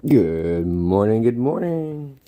Good morning, good morning.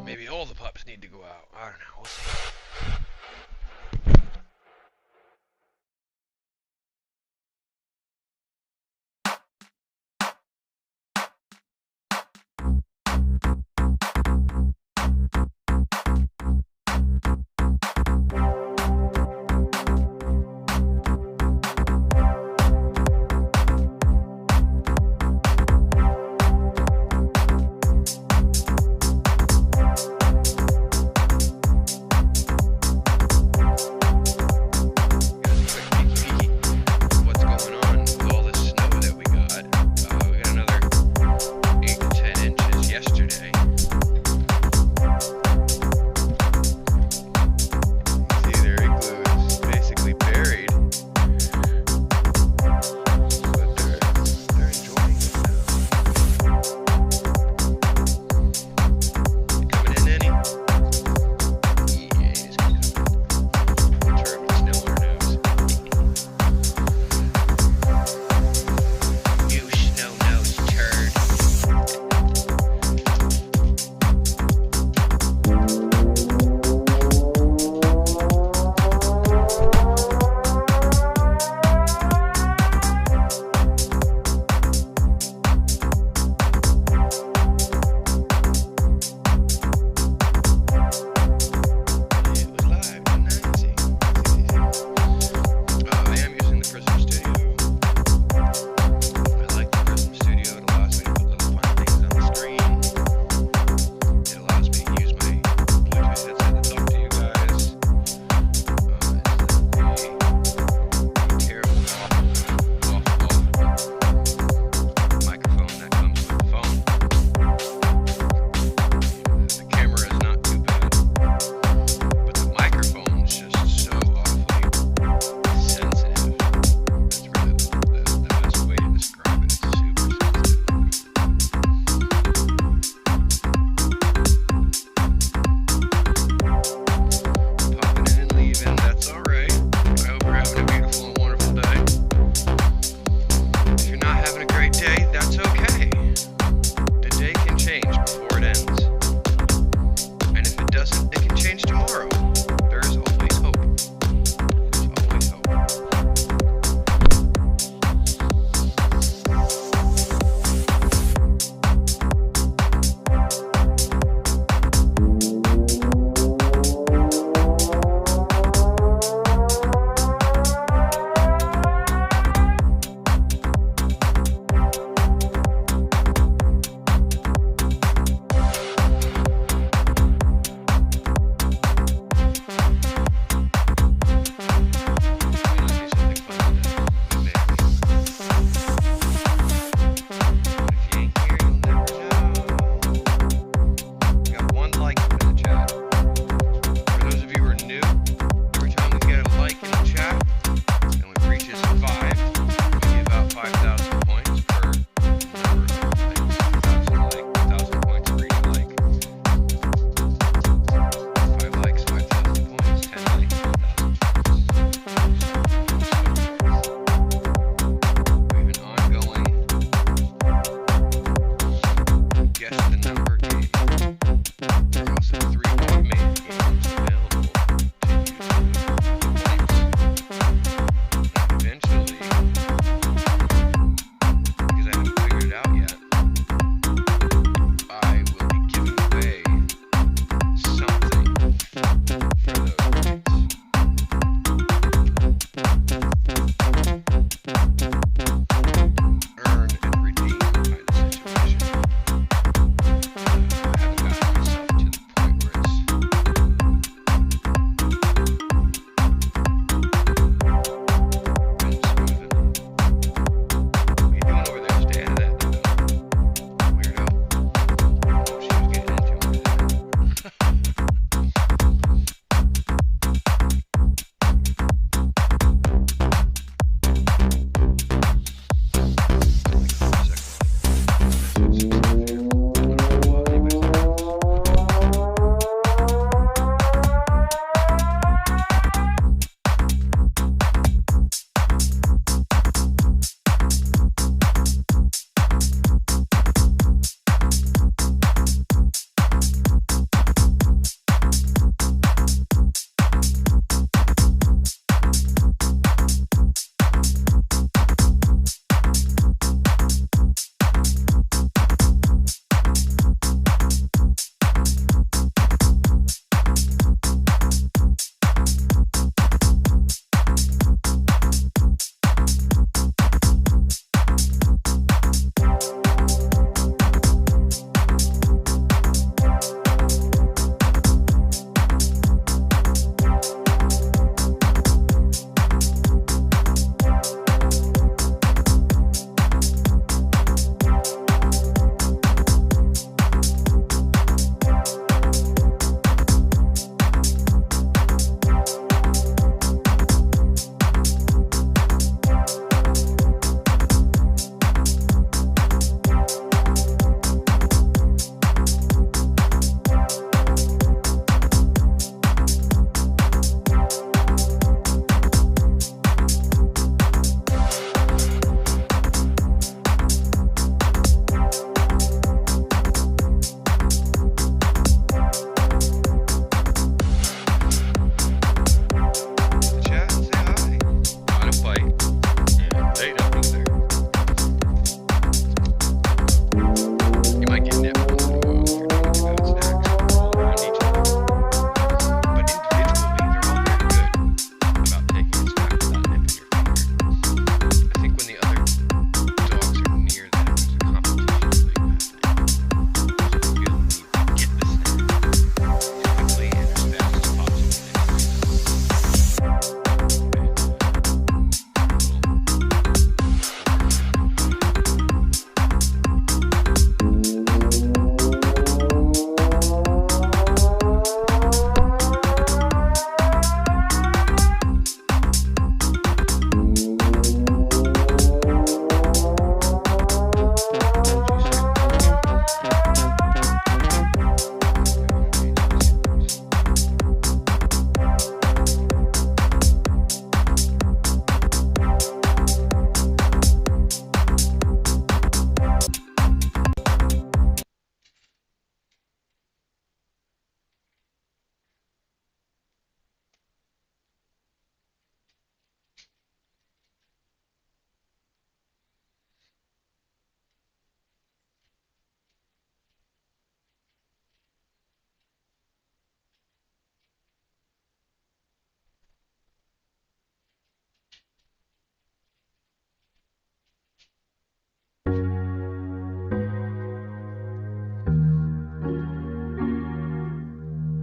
maybe all the pups need to go out. I don't know. We'll see.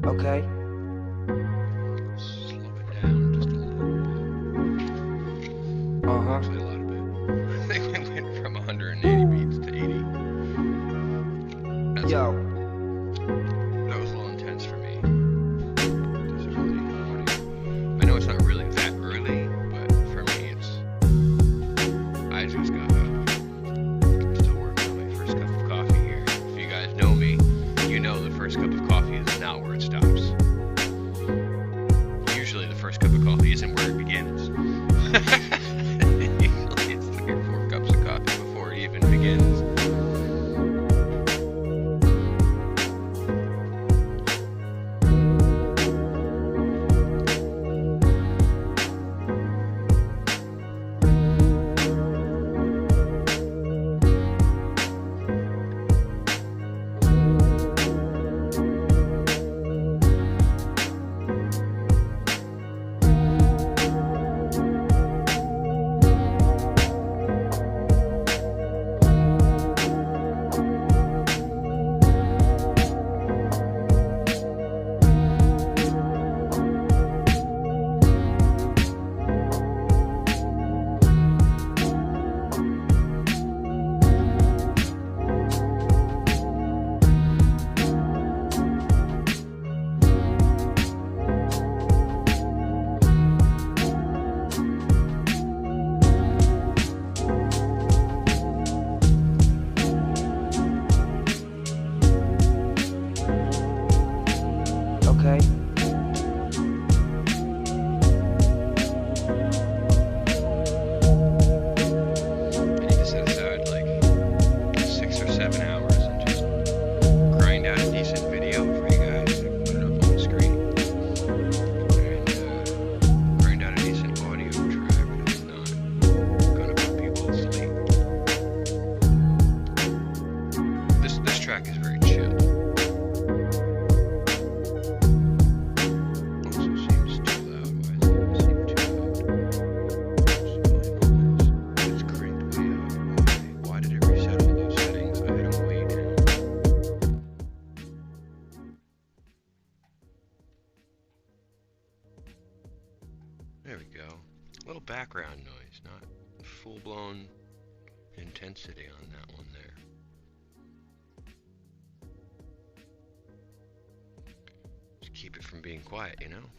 Okay. Slow it down just a little bit. Actually, a lot of bit. I think we went from 180 beats to 80. That's Yo. That was a little intense for me. This is really morning. I know it's not really that early, but for me, I just got still working on my first cup of coffee here. If you guys know me, you know the first cup of coffee is not where it stops. Usually, the first cup of coffee isn't where it begins. Usually, it's 3 or 4 cups of coffee before it even begins. Okay. I need to set aside like 6 or 7 hours and just grind out a decent video for you guys. Put it up on the screen and grind out a decent audio track that's not gonna put people to sleep. This track is very chill. Also seems too loud. Why does it seem too loud? It's cranked way up. Why did it reset all those settings? I had them way down. There we go. A little background noise, not full-blown intensity on that one there. Just keep it from being quiet, you know?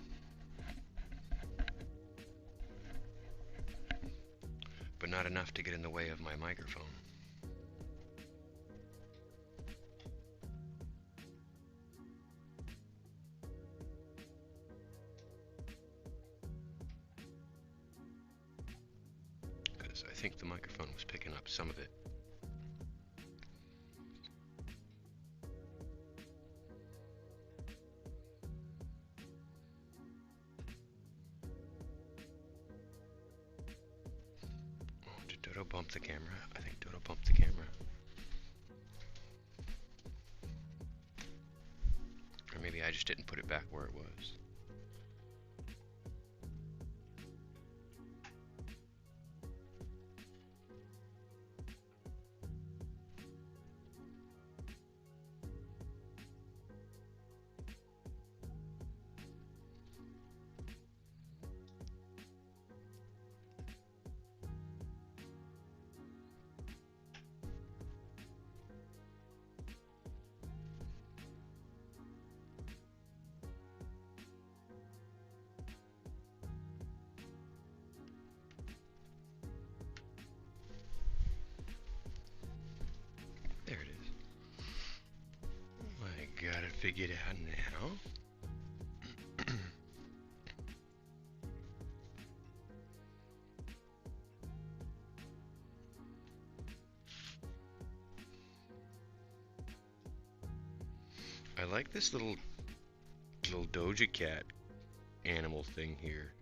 But not enough to get in the way of my microphone. Because I think the microphone was picking up some of it. Oh, did Dodo bump the camera? I think Dodo bumped the camera. Or maybe I just didn't put it back where it was. There it is. I got it figured out now. I like this little Doja Cat animal thing here.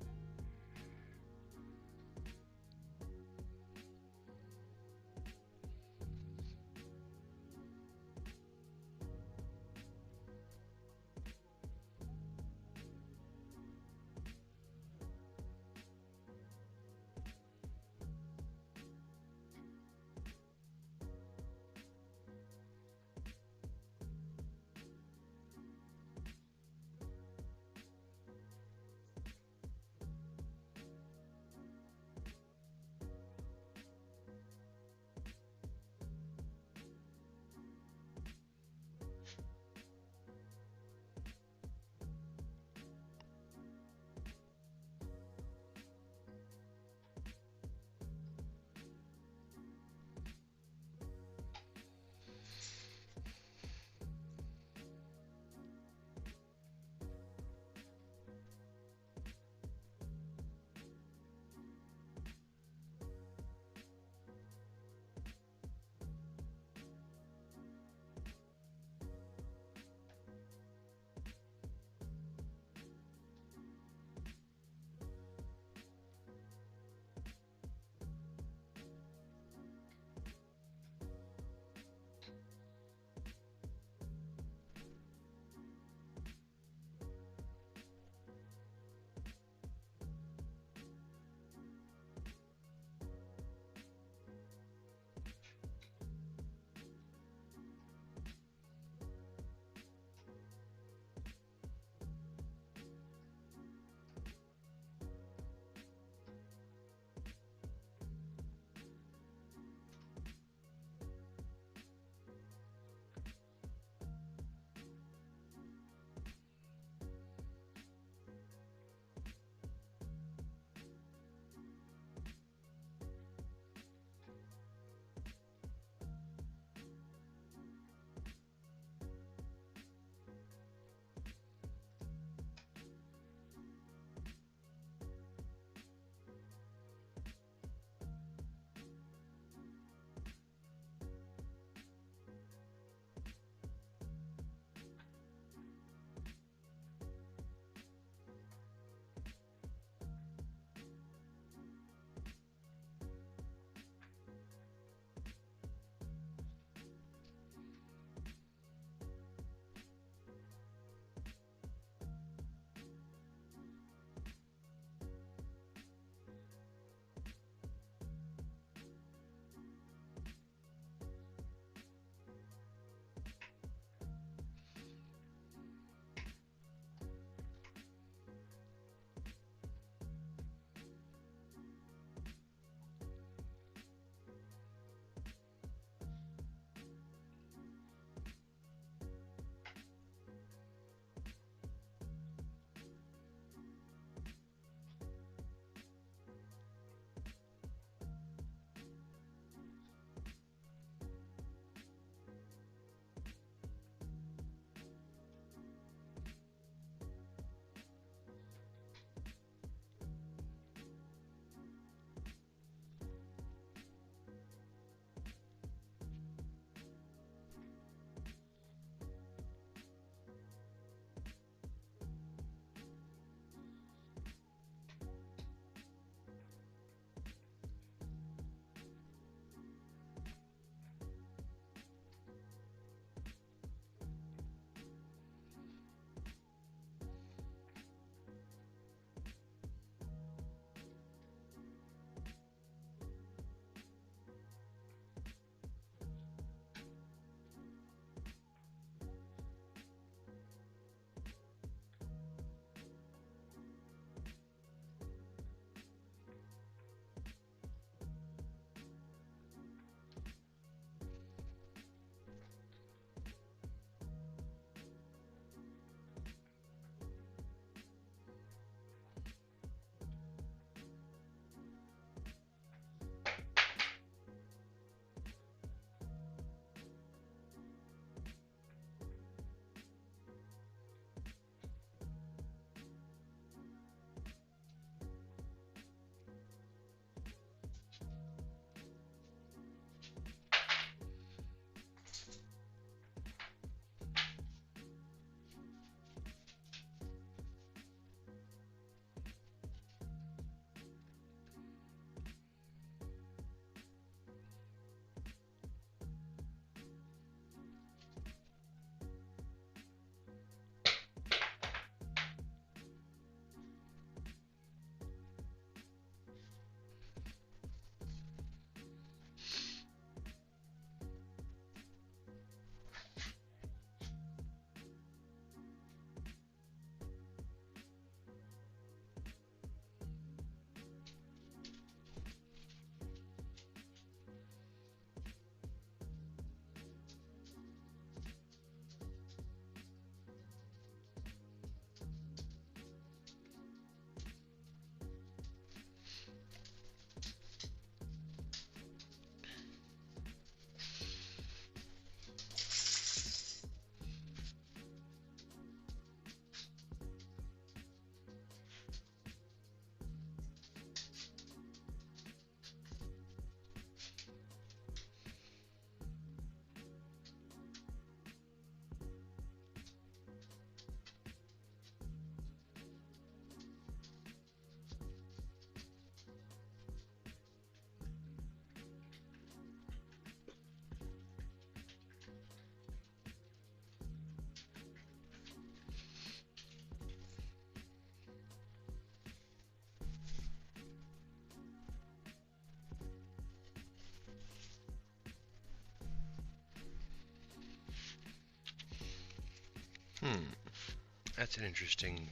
That's an interesting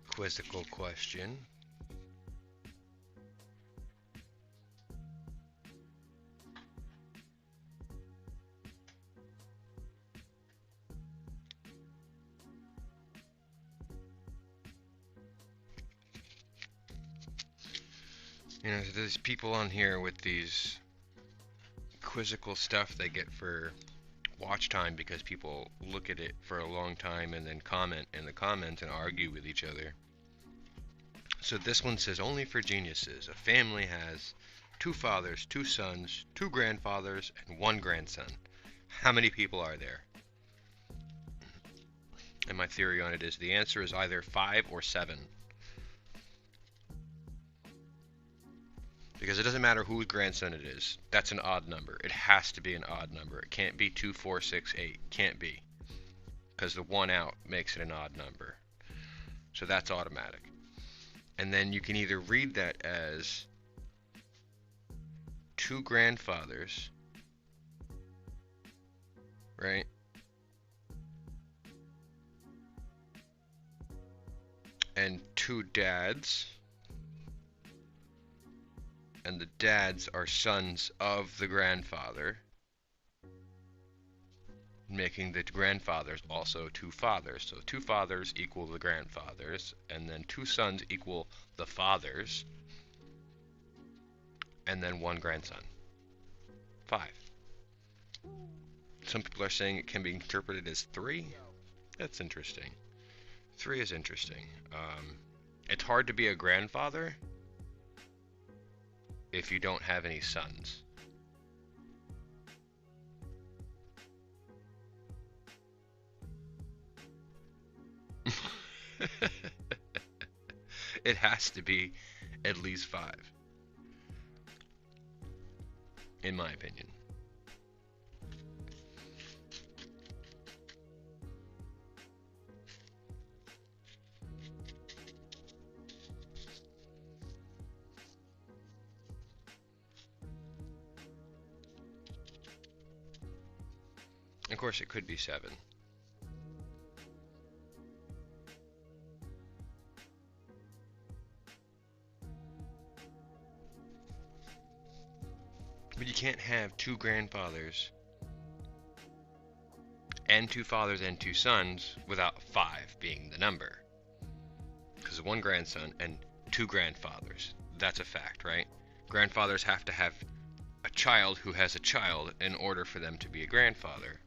quizzical question. You know, there's people on here with these quizzical stuff they get for watch time because people look at it for a long time and then comment in the comments and argue with each other. So this one says, only for geniuses. A family has 2 fathers, 2 sons, 2 grandfathers, and 1 grandson. How many people are there? And my theory on it is the answer is either 5 or 7. Because it doesn't matter whose grandson it is. That's an odd number. It has to be an odd number. It can't be 2, 4, 6, 8. Can't be. Because the 1 out makes it an odd number. So that's automatic. And then you can either read that as 2 grandfathers, right? And 2 dads. And the dads are sons of the grandfather, making the grandfathers also 2 fathers. So 2 fathers equal the grandfathers, and then 2 sons equal the fathers, and then 1 grandson. 5. Some people are saying it can be interpreted as 3. That's interesting. 3 is interesting. It's hard to be a grandfather if you don't have any sons. It has to be at least 5, in my opinion. Of course, it could be 7. But you can't have 2 grandfathers and 2 fathers and 2 sons without 5 being the number. Because 1 grandson and 2 grandfathers. That's a fact, right? Grandfathers have to have a child who has a child in order for them to be a grandfather.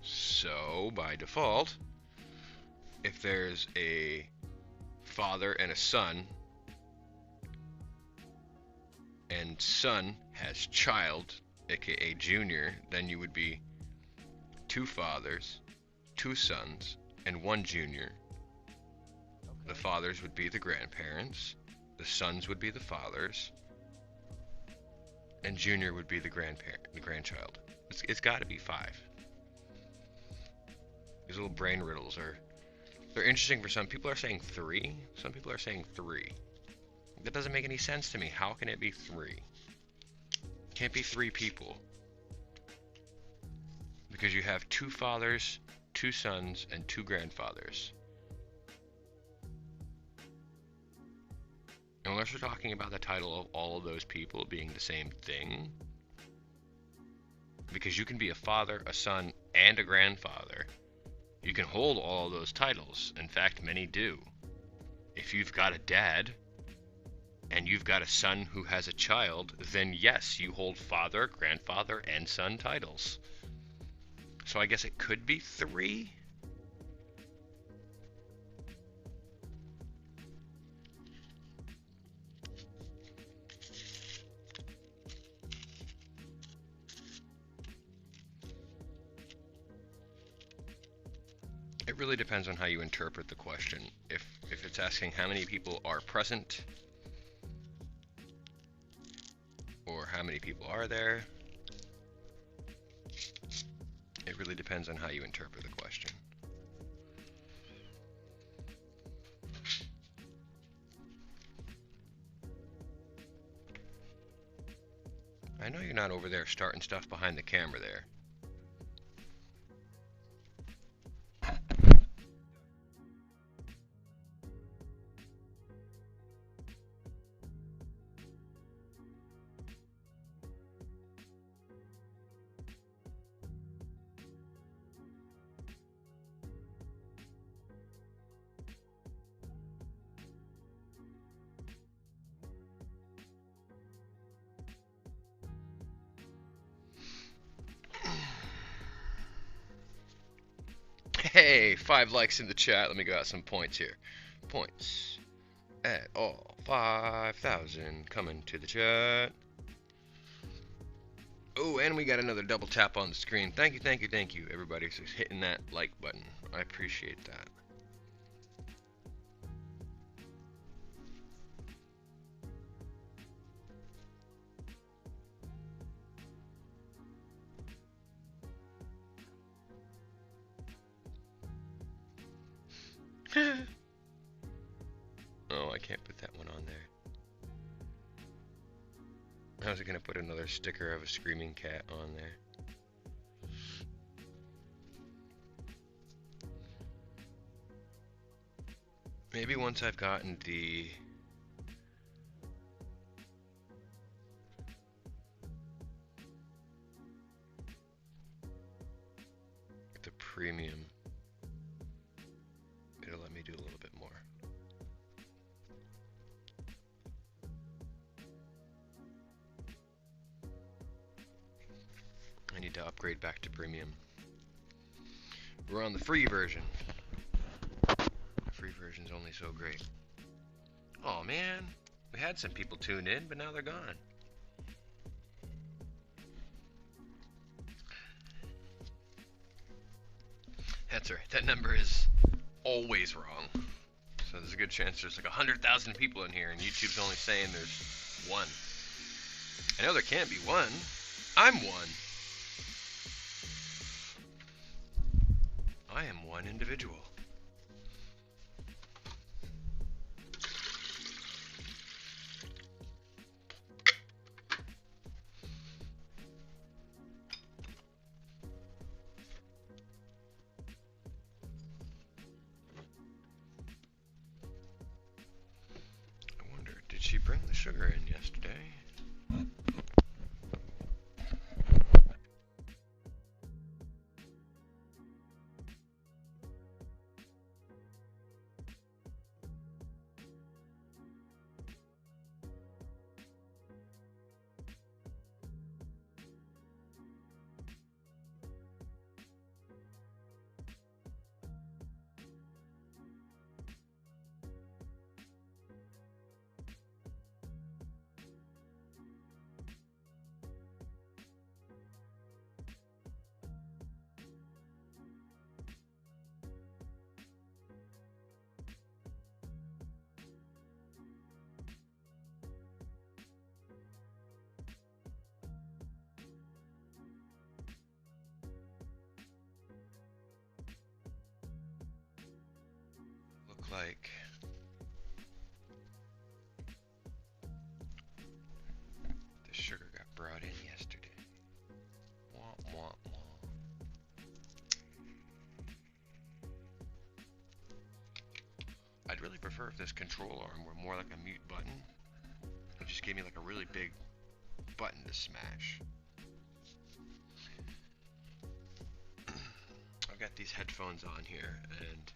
So, by default, if there's a father and a son, and son has child, aka junior, then you would be 2 fathers, 2 sons, and 1 junior. The fathers would be the grandparents, the sons would be the fathers, and junior would be the grandchild. It's got to be 5. These little brain riddles they're interesting for some. People are saying 3. Some people are saying 3. That doesn't make any sense to me. How can it be 3? Can't be 3 people. Because you have 2 fathers, 2 sons, and 2 grandfathers. Unless we're talking about the title of all of those people being the same thing. Because you can be a father, a son, and a grandfather. You can hold all of those titles. In fact, many do. If you've got a dad, and you've got a son who has a child, then yes, you hold father, grandfather, and son titles. So I guess it could be 3? It really depends on how you interpret the question. If it's asking how many people are present, or how many people are there, it really depends on how you interpret the question. I know you're not over there starting stuff behind the camera there. Hey, 5 likes in the chat. Let me go out some points here. Points at all 5,000 coming to the chat. Oh, and we got another double tap on the screen. Thank you, thank you, thank you, everybody, for hitting that like button. I appreciate that. Oh, I can't put that one on there. I was gonna put another sticker of a screaming cat on there. Maybe once I've gotten the premium, it'll let me do a little bit more. I need to upgrade back to premium. We're on the free version. The free version's only so great. Oh man, we had some people tune in, but now they're gone. That's right, that number is always wrong. So there's a good chance there's like 100,000 people in here and YouTube's only saying there's one. I know there can't be one. I'm one. I am one individual. I wonder, did she bring the sugar in yesterday? Like the sugar got brought in yesterday. Wah, wah, wah. I'd really prefer if this control arm were more like a mute button. It just gave me like a really big button to smash. I've got these headphones on here and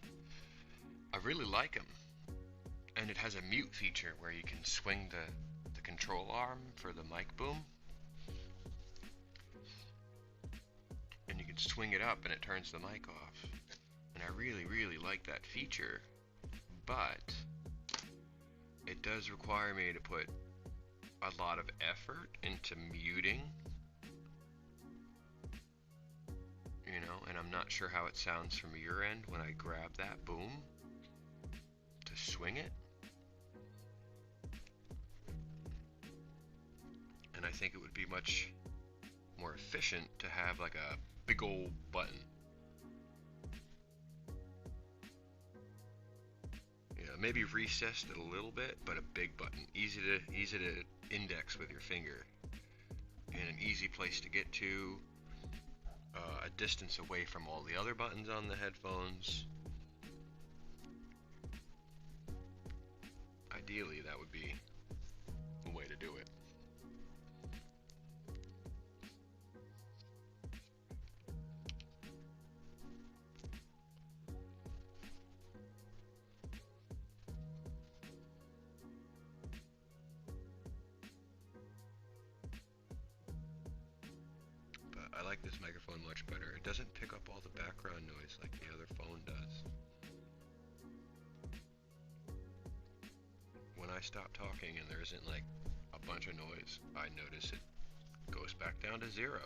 I really like them, and it has a mute feature where you can swing the control arm for the mic boom, and you can swing it up and it turns the mic off, and I really, really like that feature, but it does require me to put a lot of effort into muting, you know, and I'm not sure how it sounds from your end when I grab that boom to swing it. And I think it would be much more efficient to have like a big old button. Yeah, maybe recessed it a little bit, but a big button, easy to index with your finger, and an easy place to get to, a distance away from all the other buttons on the headphones. Ideally, that would be the way to do it. But I like this microphone much better. It doesn't pick up all the background noise like the other phone does. When I stop talking and there isn't like a bunch of noise, I notice it goes back down to 0.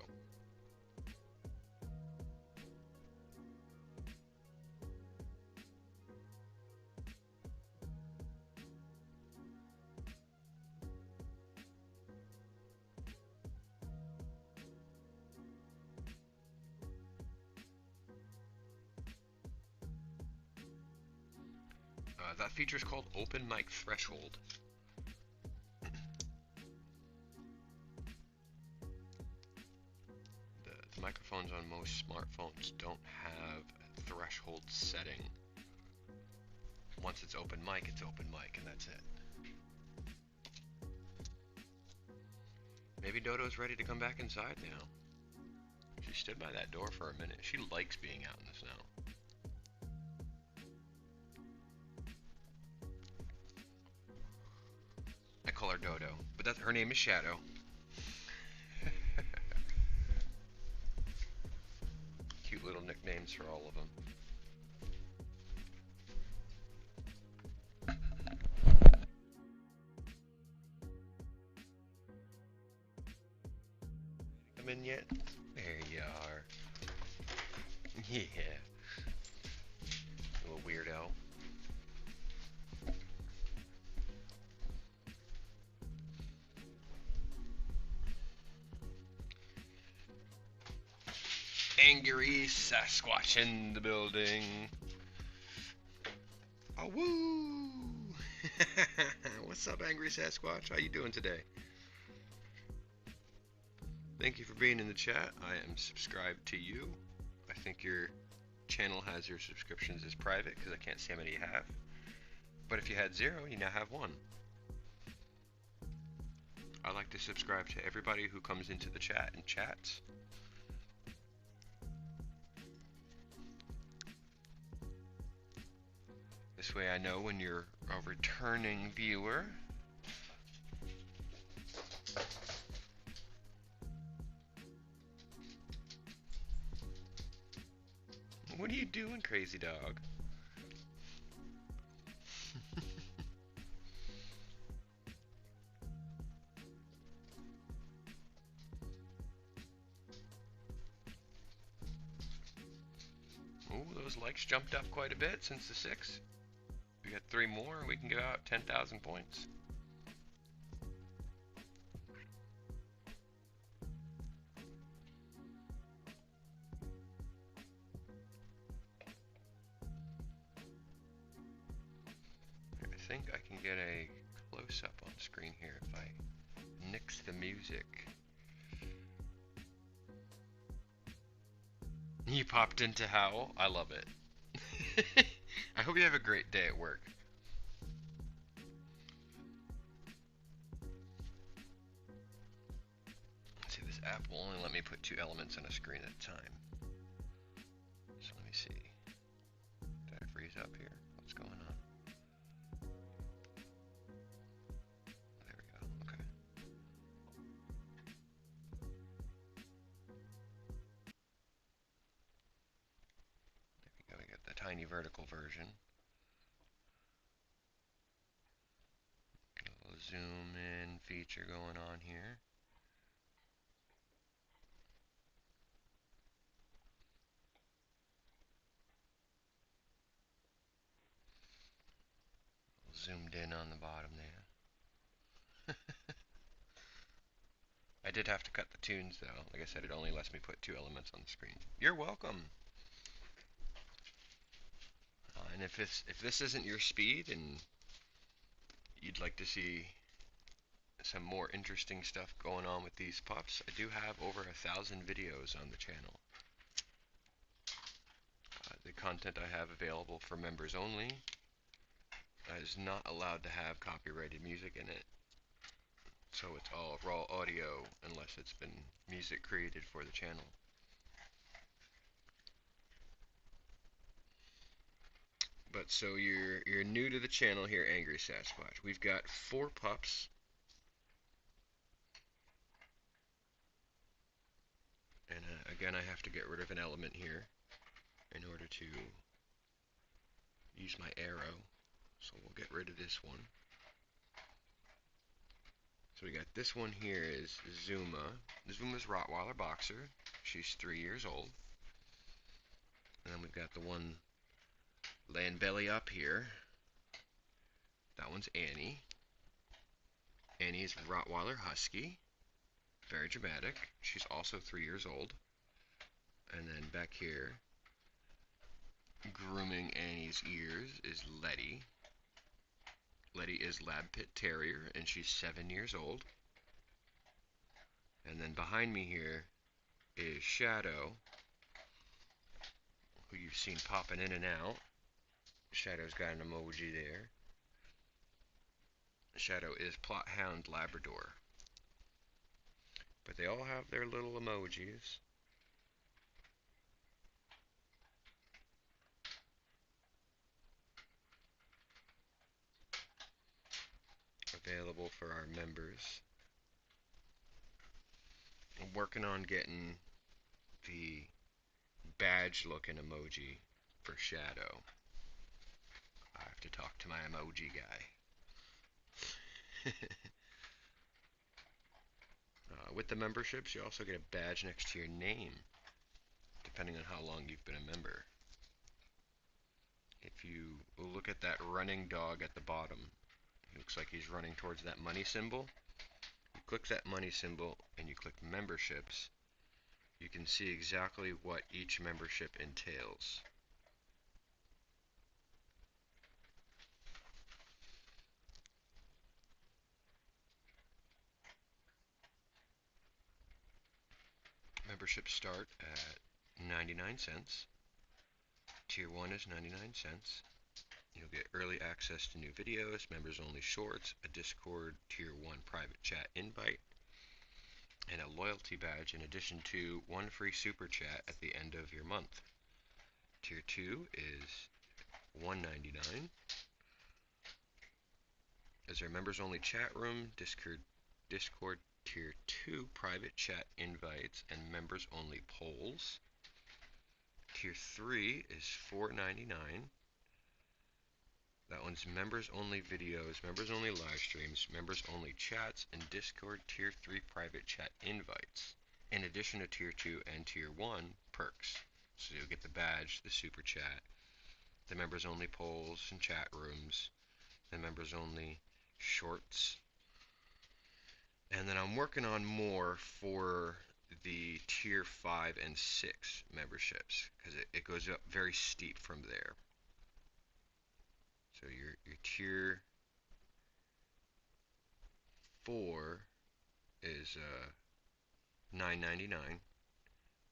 That feature is called Open Mic Threshold. The microphones on most smartphones don't have a threshold setting. Once it's open mic, and that's it. Maybe Dodo's ready to come back inside now. She stood by that door for a minute. She likes being out in the snow. I call her Dodo, but her name is Shadow. Cute little nicknames for all of them. Come in yet? There you are. Yeah. Little weirdo. Angry Sasquatch in the building. Oh, woo! What's up, Angry Sasquatch? How you doing today? Thank you for being in the chat. I am subscribed to you. I think your channel has your subscriptions as private because I can't see how many you have. But if you had 0, you now have 1. I like to subscribe to everybody who comes into the chat and chats. This way I know when you're a returning viewer. What are you doing, crazy dog? Ooh, those likes jumped up quite a bit since the 6. We got 3 more and we can get out 10,000 points. I think I can get a close-up on screen here if I nix the music. You popped into Howl? I love it. I hope you have a great day at work. Let's see, this app will only let me put 2 elements on a screen at a time. So let me see. Did I freeze up here? What's going on? There we go. Okay. There we go. We got the tiny vertical version. A little zoom in feature going on here. Zoomed in on the bottom there. I did have to cut the tunes though. Like I said, it only lets me put 2 elements on the screen. You're welcome. And if this isn't your speed and you'd like to see some more interesting stuff going on with these pups, I do have over 1,000 videos on the channel. The content I have available for members only is not allowed to have copyrighted music in it. So it's all raw audio unless it's been music created for the channel. But so you're new to the channel here, Angry Sasquatch. We've got 4 pups. And again, I have to get rid of an element here in order to use my arrow. So we'll get rid of this one. So we got this one here is Zuma. Zuma's Rottweiler Boxer. She's 3 years old. And then we've got the one laying belly up here. That one's Annie. Annie is Rottweiler Husky. Very dramatic. She's also 3 years old. And then back here, grooming Annie's ears is Letty. Letty is Lab Pit Terrier, and she's 7 years old. And then behind me here is Shadow, who you've seen popping in and out. Shadow's got an emoji there. Shadow is Plot Hound Labrador. But they all have their little emojis. Available for our members. I'm working on getting the badge looking emoji for Shadow. I have to talk to my emoji guy. With the memberships, you also get a badge next to your name, depending on how long you've been a member. If you look at that running dog at the bottom, it looks like he's running towards that money symbol. You click that money symbol and you click memberships, you can see exactly what each membership entails. Memberships start at 99 cents. Tier 1 is 99 cents. You'll get early access to new videos, members only shorts, a Discord Tier 1 private chat invite, and a loyalty badge in addition to one free super chat at the end of your month. Tier 2 is $1.99. As our members only chat room, Discord Tier 2 private chat invites, and members only polls. Tier 3 is $4.99. That one's members only videos, members only live streams, members only chats, and Discord Tier 3 private chat invites, in addition to Tier 2 and Tier 1 perks. So you'll get the badge, the super chat, the members only polls and chat rooms, the members only shorts. And then I'm working on more for the Tier 5 and 6 memberships, because it goes up very steep from there. So your Tier 4 is $9.99,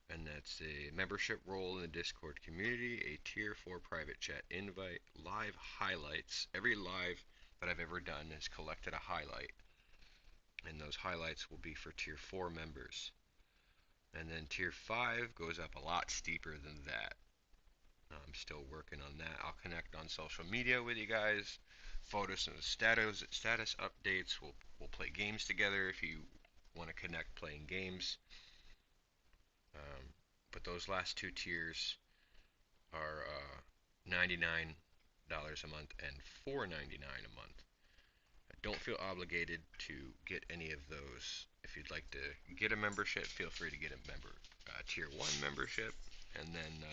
and that's a membership role in the Discord community, a Tier 4 private chat invite, live highlights. Every live that I've ever done has collected a highlight, and those highlights will be for Tier 4 members. And then Tier 5 goes up a lot steeper than that. I'm still working on that. I'll connect on social media with you guys. Photos and status updates. We'll play games together if you want to connect playing games. But those last two tiers are $99 a month and $4.99 a month. Don't feel obligated to get any of those. If you'd like to get a membership, feel free to get a Tier 1 membership. And then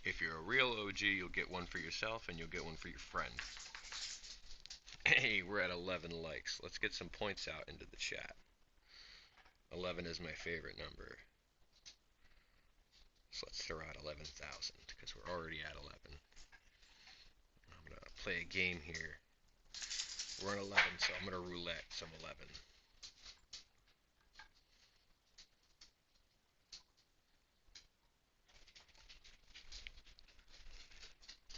if you're a real OG, you'll get one for yourself and you'll get one for your friend. Hey, we're at 11 likes. Let's get some points out into the chat. 11 is my favorite number. So let's throw out 11,000 because we're already at 11. I'm going to play a game here. We're on 11, so I'm going to roulette some 11.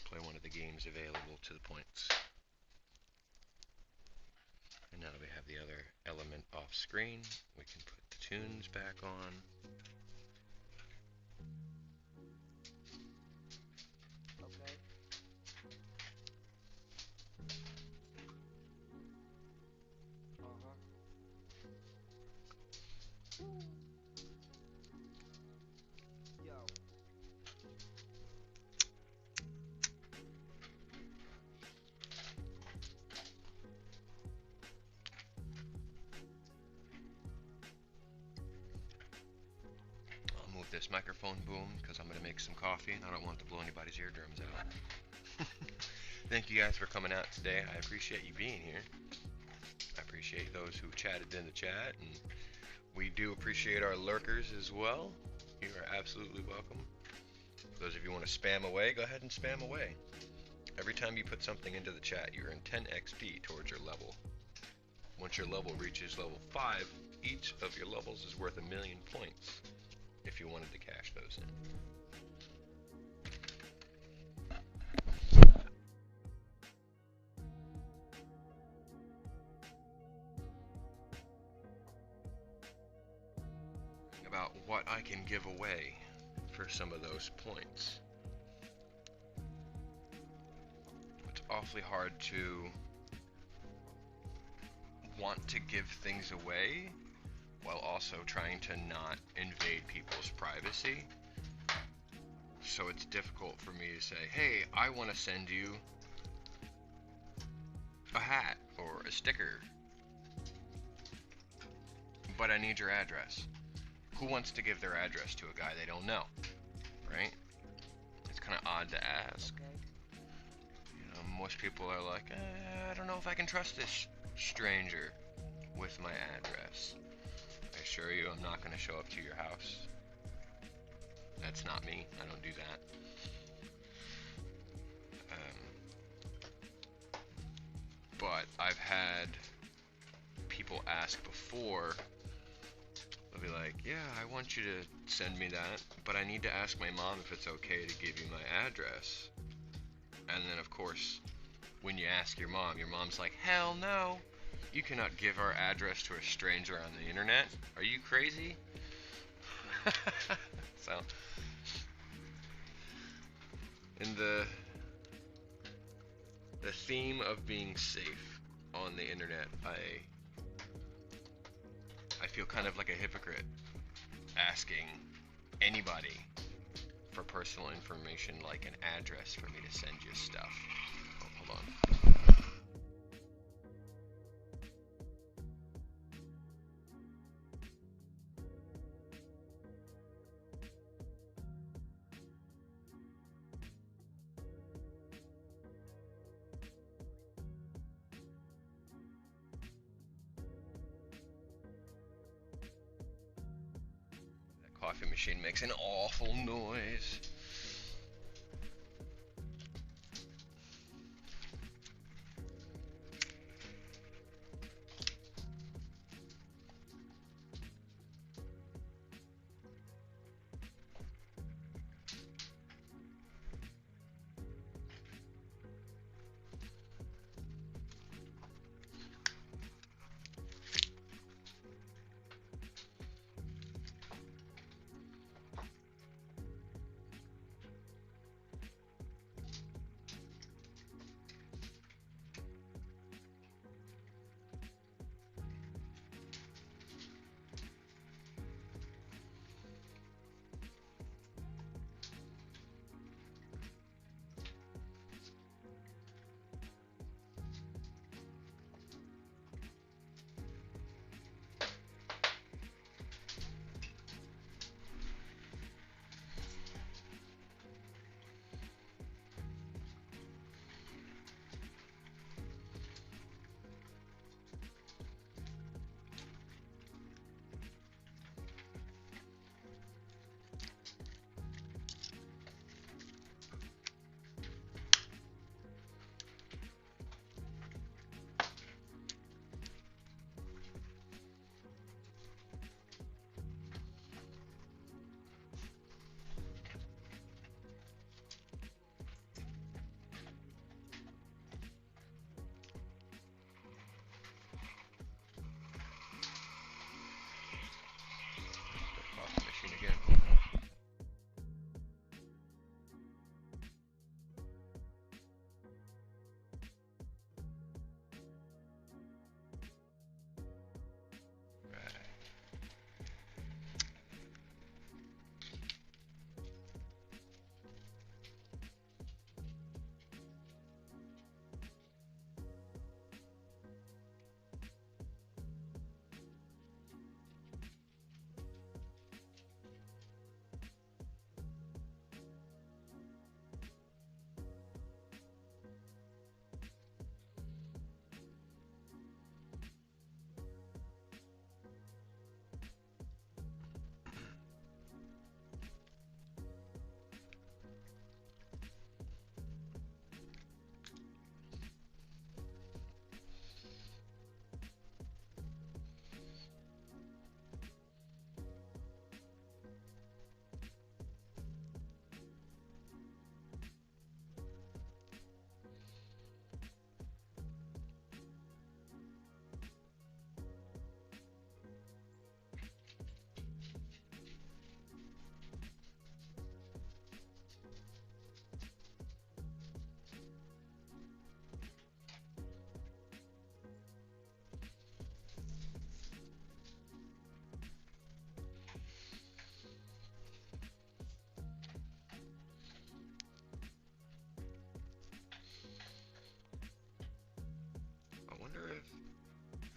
Play one of the games available to the points. And now that we have the other element off screen, we can put the tunes back on. Okay. Uh-huh. this microphone boom because I'm going to make some coffee and I don't want to blow anybody's eardrums out. Thank you guys for coming out today. I appreciate you being here. I appreciate those who chatted in the chat, and we do appreciate our lurkers as well. You are absolutely welcome. For those of you who want to spam away, go ahead and spam away. Every time you put something into the chat, you earn 10 XP towards your level. Once your level reaches level 5, each of your levels is worth 1,000,000 points if you wanted to cash those in. About what I can give away for some of those points. It's awfully hard to want to give things away while also trying to not invade people's privacy. So it's difficult for me to say, hey, I want to send you a hat or a sticker, but I need your address. Who wants to give their address to a guy they don't know, right? It's kind of odd to ask. Okay. You know, most people are like, I don't know if I can trust this stranger with my address. I assure you, I'm not going to show up to your house. That's not me. I don't do that. But I've had people ask before. They'll be like, yeah, I want you to send me that, but I need to ask my mom if it's okay to give you my address. And then, of course, when you ask your mom's like, hell no, you cannot give our address to a stranger on the internet. Are you crazy? So, in the theme of being safe on the internet, I feel kind of like a hypocrite asking anybody for personal information like an address for me to send you stuff. Oh, hold on. Coffee machine makes an awful noise.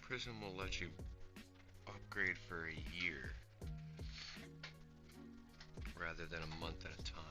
Prism will let you upgrade for a year rather than a month at a time.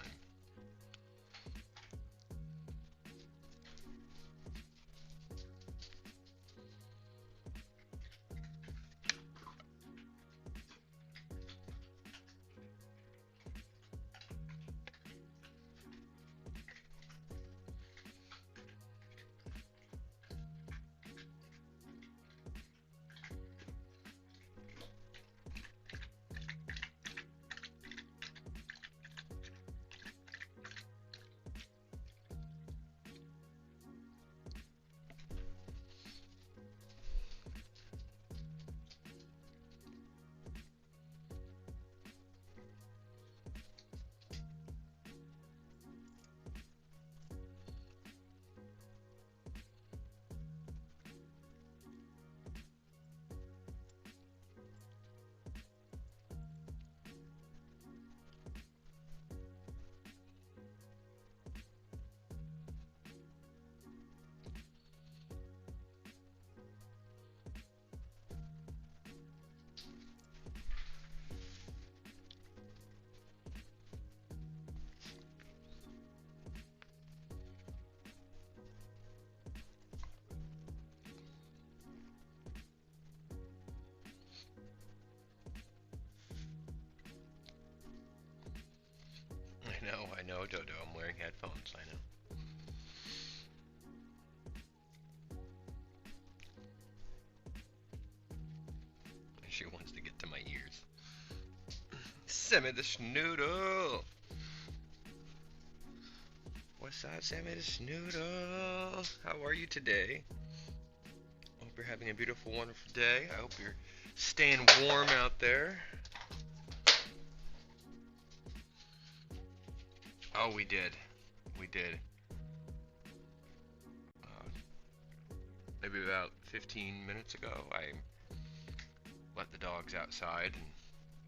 I know, Dodo. I'm wearing headphones, I know. She wants to get to my ears. Send me the snoodle! What's up, send me the snoodle? How are you today? Hope you're having a beautiful, wonderful day. I hope you're staying warm out there. Oh, we did. We did. Maybe about 15 minutes ago, I let the dogs outside and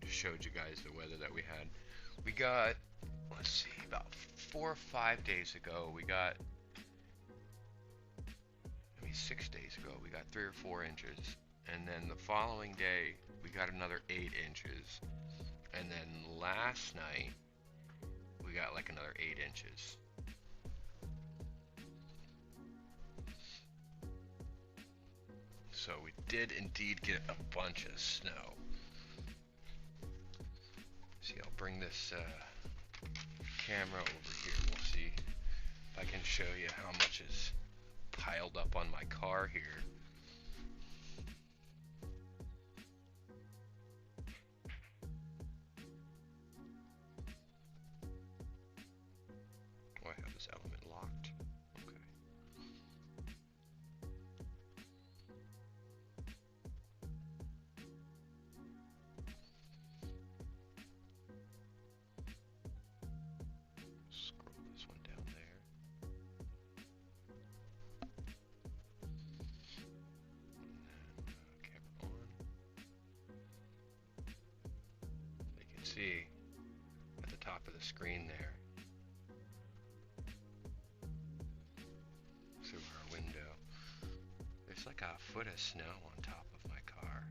just showed you guys the weather that we had. We got, let's see, about 4 or 5 days ago, we got, maybe 6 days ago, we got 3 or 4 inches. And then the following day, we got another 8 inches. And then last night, we got like another 8 inches. So we did indeed get a bunch of snow. See, I'll bring this camera over here. We'll see if I can show you how much is piled up on my car here. Oh, I have this element locked. Okay. Scroll this one down there. And then camera on. You can see at the top of the screen there, through our window, there's like a foot of snow on top of my car.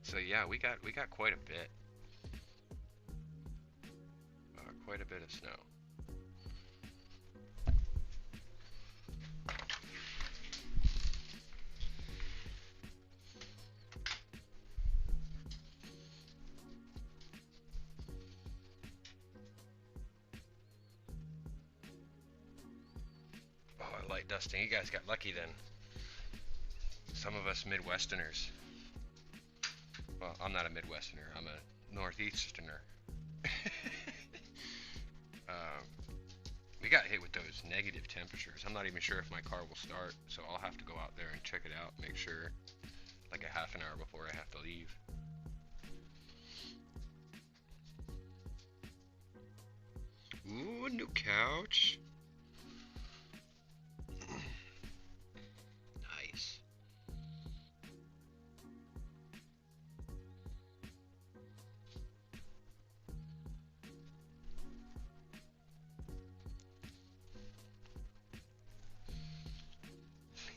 So yeah, we got quite a bit. Quite a bit of snow. Oh, light dusting. You guys got lucky then. Some of us Midwesterners. Well, I'm not a Midwesterner. I'm a Northeasterner. We got hit with those negative temperatures. I'm not even sure if my car will start, so I'll have to go out there and check it out, make sure, like a half an hour before I have to leave. Ooh, a new couch. Nice.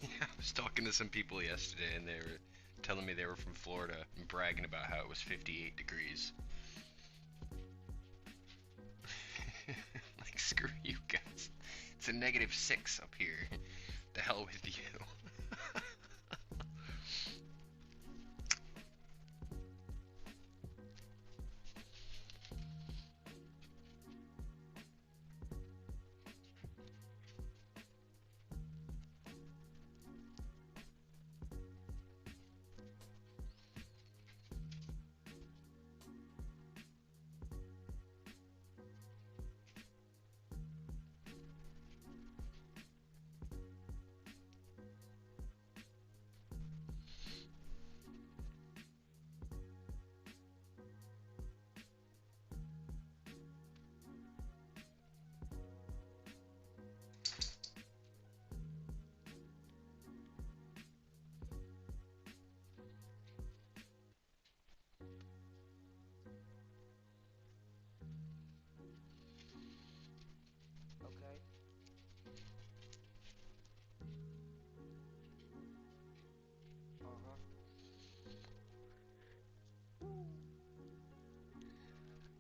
Yeah, was talking to some people yesterday, and they were telling me they were from Florida and bragging about how it was 58 degrees. Like, screw you guys. It's a -6 up here. The hell with you. Okay. Uh-huh.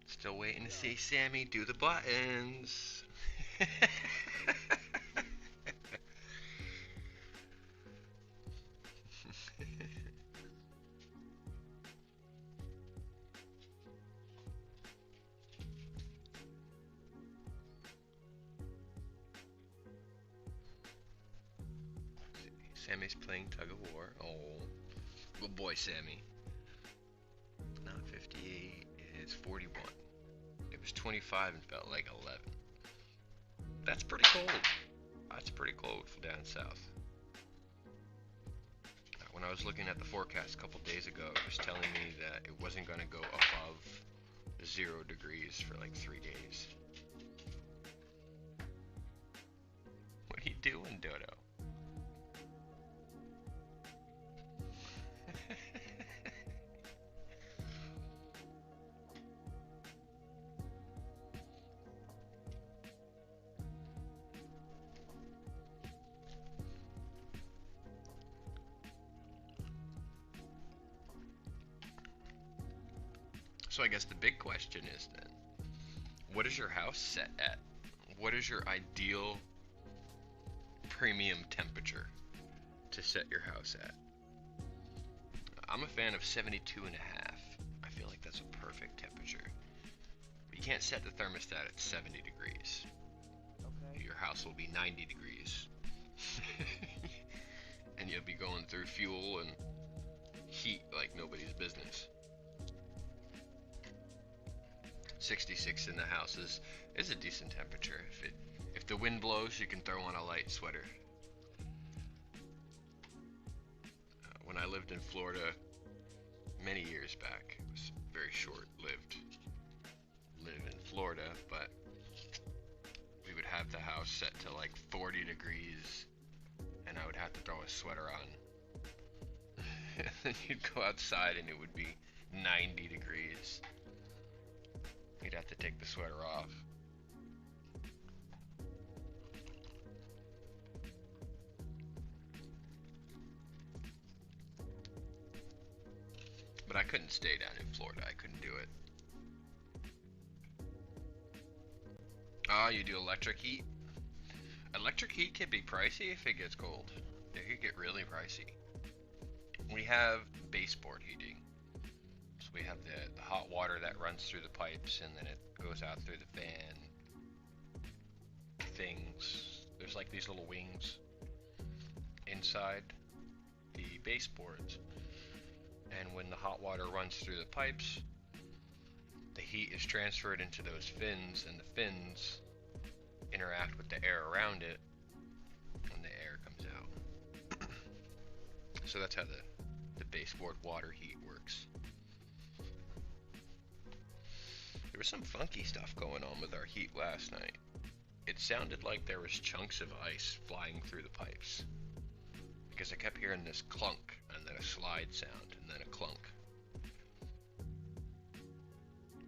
Still waiting to Yo. see Sammy do the buttons. Sammy's playing tug of war. Oh, good boy, Sammy. Not 58, it's 41. It was 25 and felt like 11. That's pretty cold. That's pretty cold for down south. When I was looking at the forecast a couple days ago, it was telling me that it wasn't going to go above 0 degrees for like 3 days. What are you doing, Dodo? So I guess the big question is then, what is your house set at? What is your ideal premium temperature to set your house at? I'm a fan of 72 and a half. I feel like that's a perfect temperature. But you can't set the thermostat at 70 degrees. Okay. Your house will be 90 degrees. And you'll be going through fuel and heat like nobody's business. 66 in the house is a decent temperature. If the wind blows, you can throw on a light sweater. When I lived in Florida many years back, it was very short-lived live in Florida, but we would have the house set to like 40 degrees, and I would have to throw a sweater on. And then you'd go outside and it would be 90 degrees. You'd have to take the sweater off. But I couldn't stay down in Florida. I couldn't do it. Ah, you do electric heat? Electric heat can be pricey if it gets cold. It could get really pricey. We have baseboard heating. So we have the hot water that runs through the pipes and then it goes out through the fan things. There's like these little wings inside the baseboards. And when the hot water runs through the pipes, the heat is transferred into those fins, and the fins interact with the air around it when the air comes out. So that's how the baseboard water heat works. There was some funky stuff going on with our heat last night. It sounded like there was chunks of ice flying through the pipes, because I kept hearing this clunk and then a slide sound and then a clunk,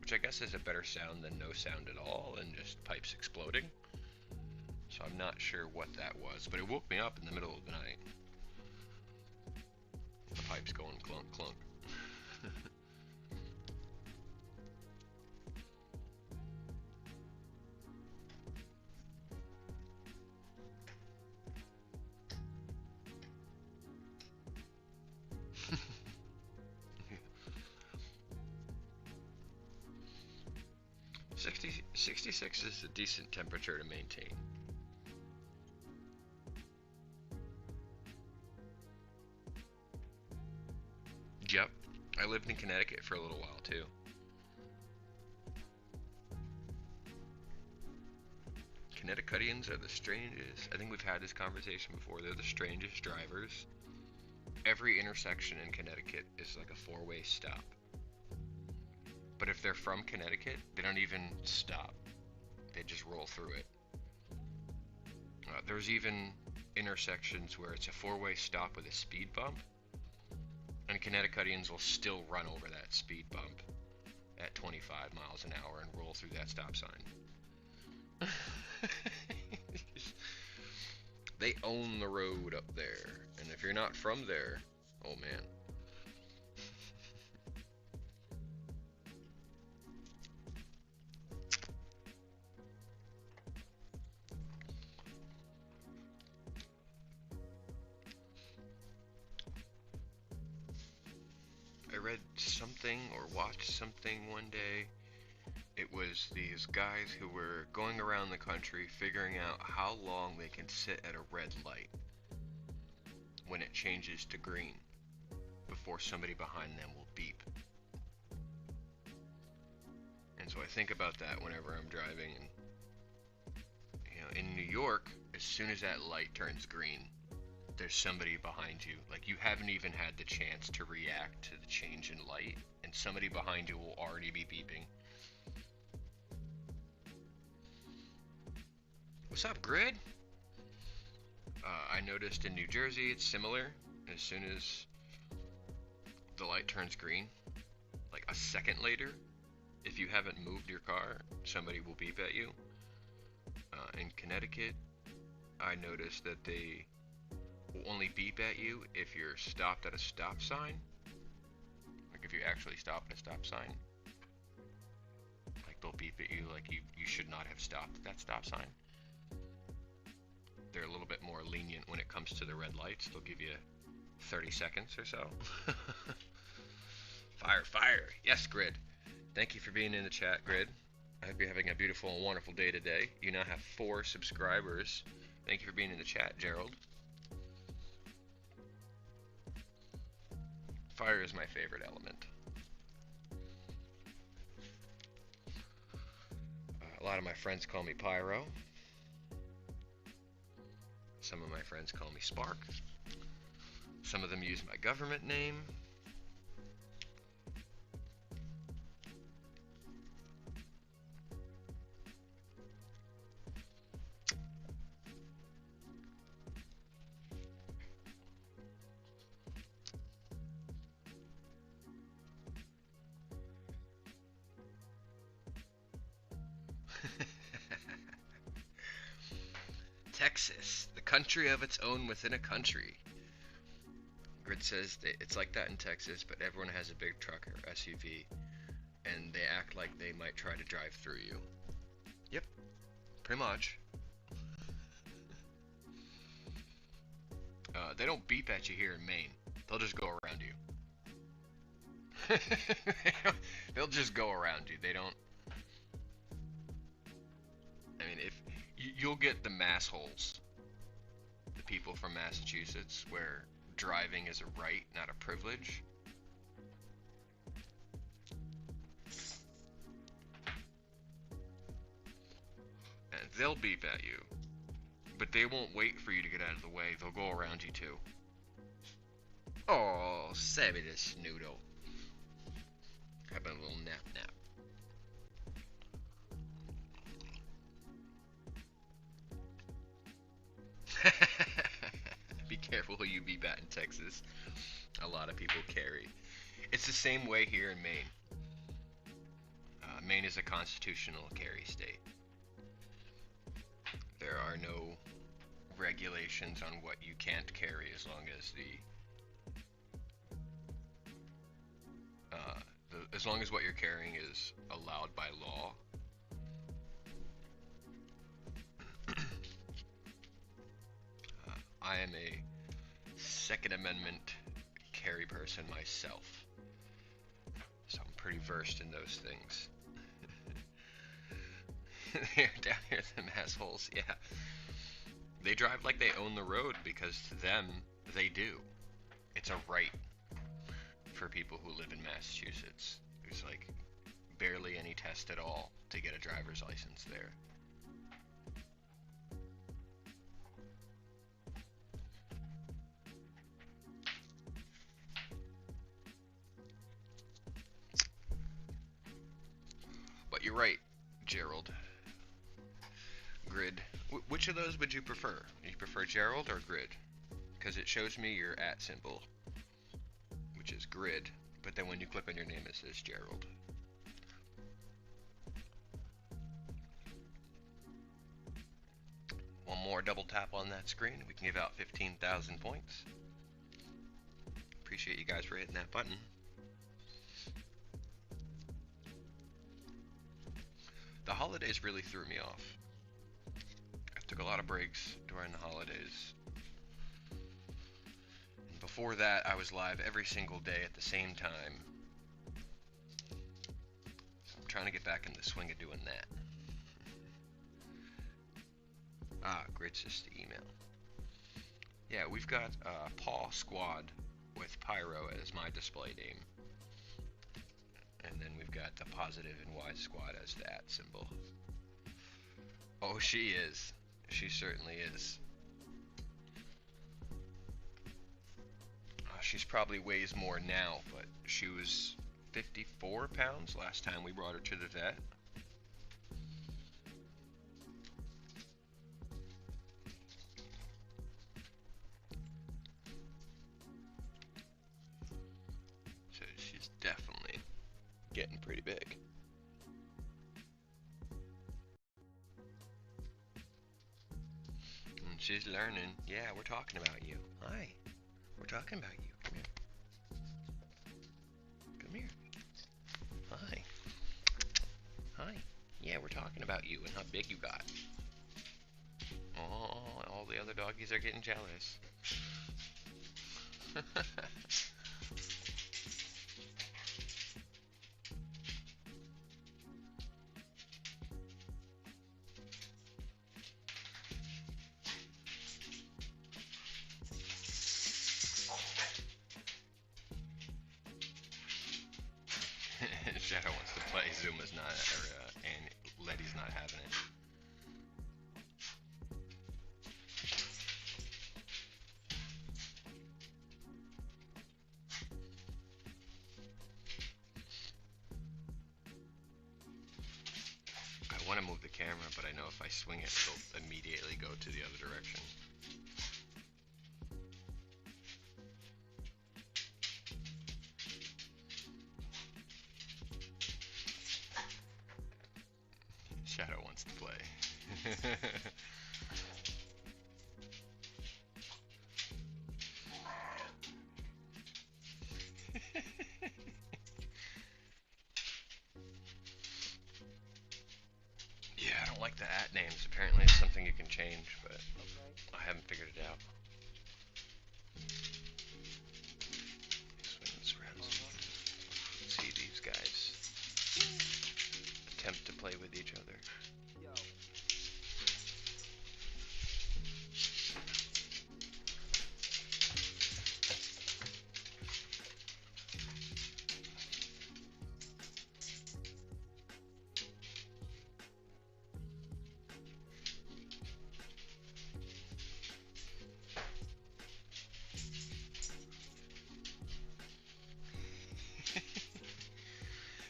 which I guess is a better sound than no sound at all and just pipes exploding. So I'm not sure what that was, but it woke me up in the middle of the night. pipes going clunk clunk. 66 is a decent temperature to maintain. Yep, I lived in Connecticut for a little while too. Connecticutians are the strangest. I think we've had this conversation before. They're the strangest drivers. Every intersection in Connecticut is like a four-way stop. But if they're from Connecticut, they don't even stop. They just roll through it. There's even intersections where it's a four-way stop with a speed bump, and Connecticutians will still run over that speed bump at 25 miles an hour and roll through that stop sign. They own the road up there, and if you're not from there, oh man. I read something or watched something one day. It was these guys who were going around the country figuring out how long they can sit at a red light when it changes to green before somebody behind them will beep. And so I think about that whenever I'm driving. And in New York, as soon as that light turns green, there's somebody behind you. Like, you haven't even had the chance to react to the change in light, and somebody behind you will already be beeping. What's up, Grid? I noticed in New Jersey it's similar. As soon as the light turns green, like a second later, if you haven't moved your car, somebody will beep at you. In Connecticut, I noticed that they will only beep at you if you're stopped at a stop sign. Like if you actually stop at a stop sign. Like they'll beep at you like you should not have stopped at that stop sign. They're a little bit more lenient when it comes to the red lights. They'll give you 30 seconds or so. Fire. Yes, Grid. Thank you for being in the chat, Grid. I hope you're having a beautiful and wonderful day today. You now have 4 subscribers. Thank you for being in the chat, Gerald. Fire is my favorite element. A lot of my friends call me Pyro. Some of my friends call me Spark. Some of them use my government name. Texas, the country of its own within a country. Grid says that it's like that in Texas, but everyone has a big truck or SUV, and they act like they might try to drive through you. Yep, pretty much. They don't beep at you here in Maine. They'll just go around you. They'll just go around you. They don't. I mean, if you'll get the mass holes, the people from Massachusetts, where driving is a right, not a privilege. And they'll beep at you, but they won't wait for you to get out of the way. They'll go around you too. Oh, savvy this noodle. Having a little nap. Be careful who you beep at in Texas. A lot of people carry. It's the same way here in Maine. Maine is a constitutional carry state. There are no regulations on what you can't carry as long as the as long as what you're carrying is allowed by law. I am a Second Amendment carry person myself, so I'm pretty versed in those things. Down here, them assholes, yeah. They drive like they own the road because to them, they do. It's a right for people who live in Massachusetts. There's like barely any test at all to get a driver's license there. But you're right, Gerald. Grid. Which of those would you prefer? Do you prefer Gerald or Grid? Because it shows me your @ symbol, which is Grid, but then when you click on your name it says Gerald. One more double tap on that screen and we can give out 15,000 points. Appreciate you guys for hitting that button. The holidays really threw me off. I took a lot of breaks during the holidays. And before that, I was live every single day at the same time. So I'm trying to get back in the swing of doing that. Grid's just the email. Yeah, we've got Paw Squad with Pyro as my display name. And then we've got the Positive and Y Squad as the @ symbol. Oh, she is. She certainly is. She's probably weighs more now, but she was 54 pounds last time we brought her to the vet. So she's definitely getting pretty big. And she's learning. Yeah, we're talking about you. Hi. We're talking about you. Come here. Come here. Hi. Hi. Yeah, we're talking about you and how big you got. Oh, all the other doggies are getting jealous. Shadow wants to play. Zuma's not, and Letty's not having it. I want to move the camera, but I know if I swing it, it'll immediately go to the other direction. Shadow wants to play. Yeah, I don't like the @ names. Apparently it's something you can change, but Okay. I haven't figured it out. Swing this around. See these guys attempt to play with each other. Yo.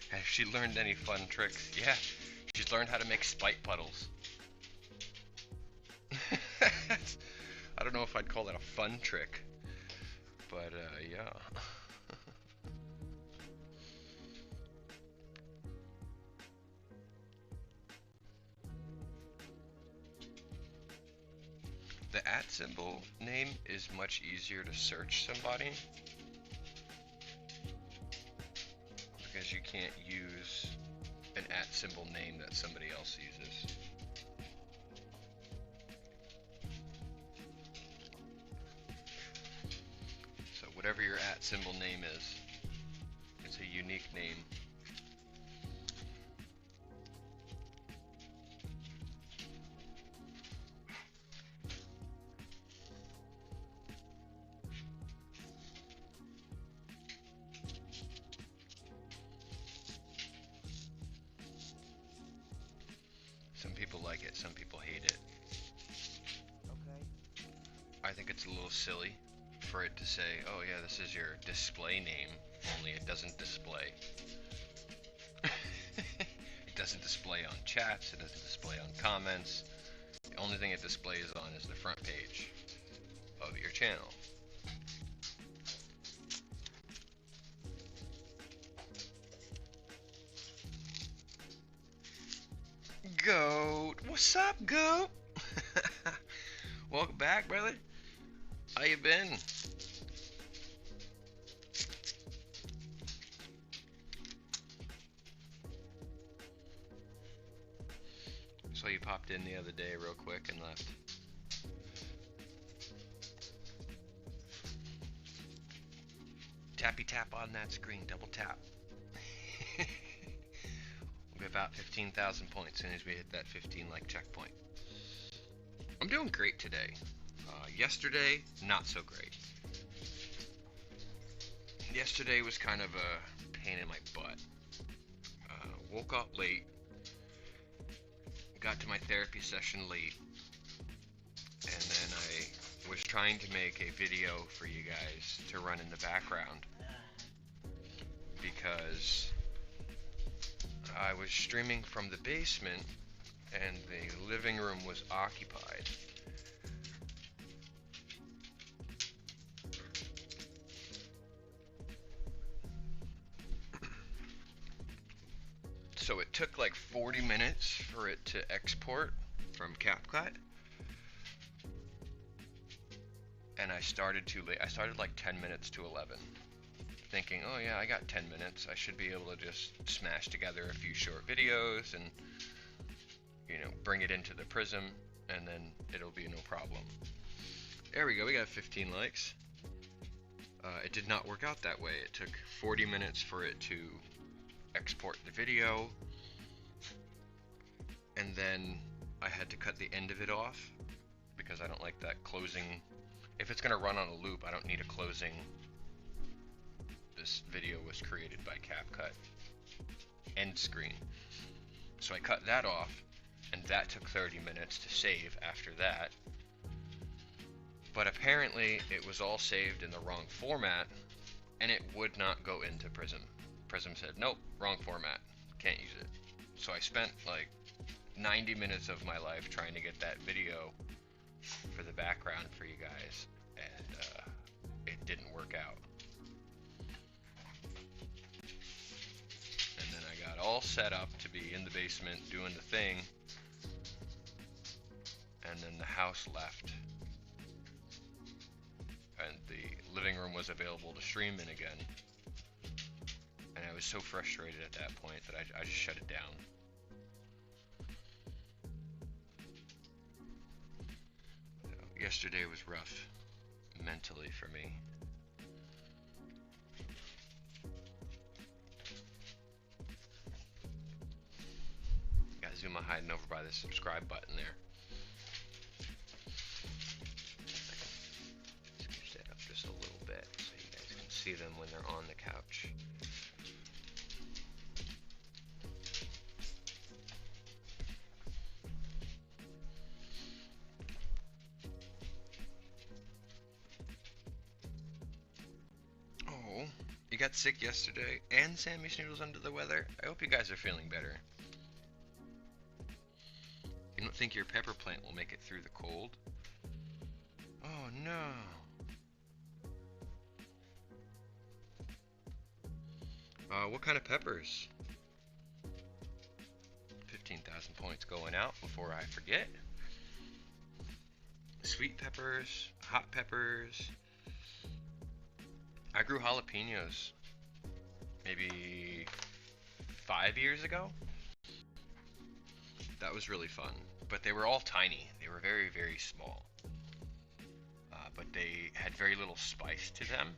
Has she learned any fun tricks? Yeah, she's learned how to make spite puddles. I don't know if I'd call that a fun trick, but yeah. The @ symbol name is much easier to search somebody because you can't use an @ symbol name that somebody else uses. So whatever your @ symbol name is, it's a unique name. Some people like it, some people hate it. Okay. I think it's a little silly for it to say, oh yeah, this is your display name, only it doesn't display. It doesn't display on chats, it doesn't display on comments. The only thing it displays on is the front page of your channel. Goat! What's up, Goat? Welcome back, brother. How you been? So you popped in the other day real quick and left. Tappy tap on that screen, double tap. We'll be about 15,000 points as soon as we hit that 15 like checkpoint. I'm doing great today. Yesterday, not so great. Yesterday was kind of a pain in my butt. Woke up late, got to my therapy session late, and then I was trying to make a video for you guys to run in the background because I was streaming from the basement and the living room was occupied. So it took like 40 minutes for it to export from CapCut. And I started too late. I started like 10 minutes to 11. Thinking, oh yeah, I got 10 minutes. I should be able to just smash together a few short videos and, you know, bring it into the Prism, and then it'll be no problem. There we go, we got 15 likes. It did not work out that way. It took 40 minutes for it to export the video, and then I had to cut the end of it off because I don't like that closing. If it's going to run on a loop, I don't need a closing. This video was created by CapCut end screen, so I cut that off, and that took 30 minutes to save after that. But apparently it was all saved in the wrong format, and it would not go into Prism. Prism said, nope, wrong format, can't use it. So I spent like 90 minutes of my life trying to get that video for the background for you guys, and it didn't work out. And then I got all set up to be in the basement doing the thing, and then the house left, and the living room was available to stream in again. And I was so frustrated at that point that I just shut it down. So yesterday was rough mentally for me. Got Zuma hiding over by the subscribe button there. Scooch that up just a little bit so you guys can see them when they're on the couch. You got sick yesterday, and Sammy Snoodle's under the weather. I hope you guys are feeling better. You don't think your pepper plant will make it through the cold? Oh no. What kind of peppers? 15,000 points going out before I forget. Sweet peppers, hot peppers. I grew jalapenos maybe 5 years ago. That was really fun. But they were all tiny. They were very, very small. But they had very little spice to them.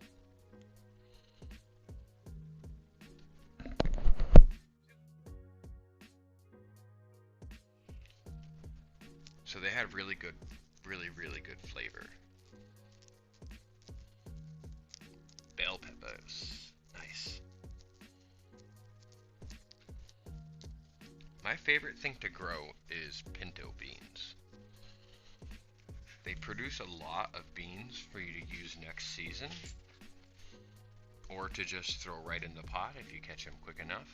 So they had really good, really, really good flavor. Bell peppers. Nice. My favorite thing to grow is pinto beans. They produce a lot of beans for you to use next season, or to just throw right in the pot if you catch them quick enough.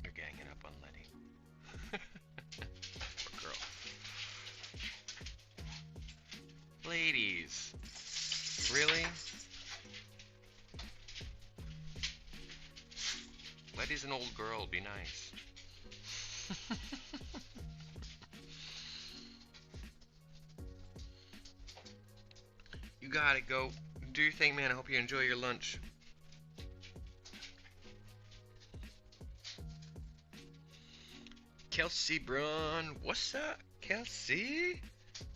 They're ganging up on Letty. Poor girl. Ladies. Really? Letty's an old girl, be nice. You gotta go. Do your thing, man. I hope you enjoy your lunch. Kelsey Braun. What's up, Kelsey?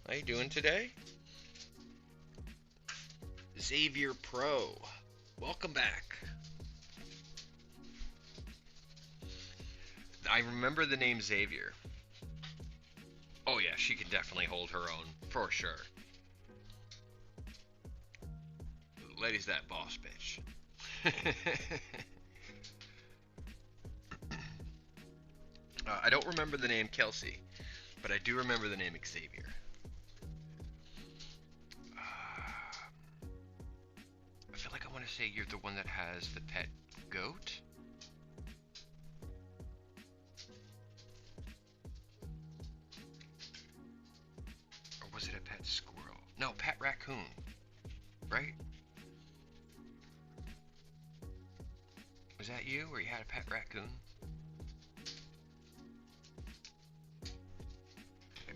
How you doing today? Xavier Pro. Welcome back. I remember the name Xavier. Oh yeah, she can definitely hold her own, for sure. Letty's that boss bitch. I don't remember the name Kelsey, but I do remember the name Xavier. I feel like I want to say you're the one that has the pet goat. Or was it a pet squirrel? No, pet raccoon. Right? Was that you, where you had a pet raccoon?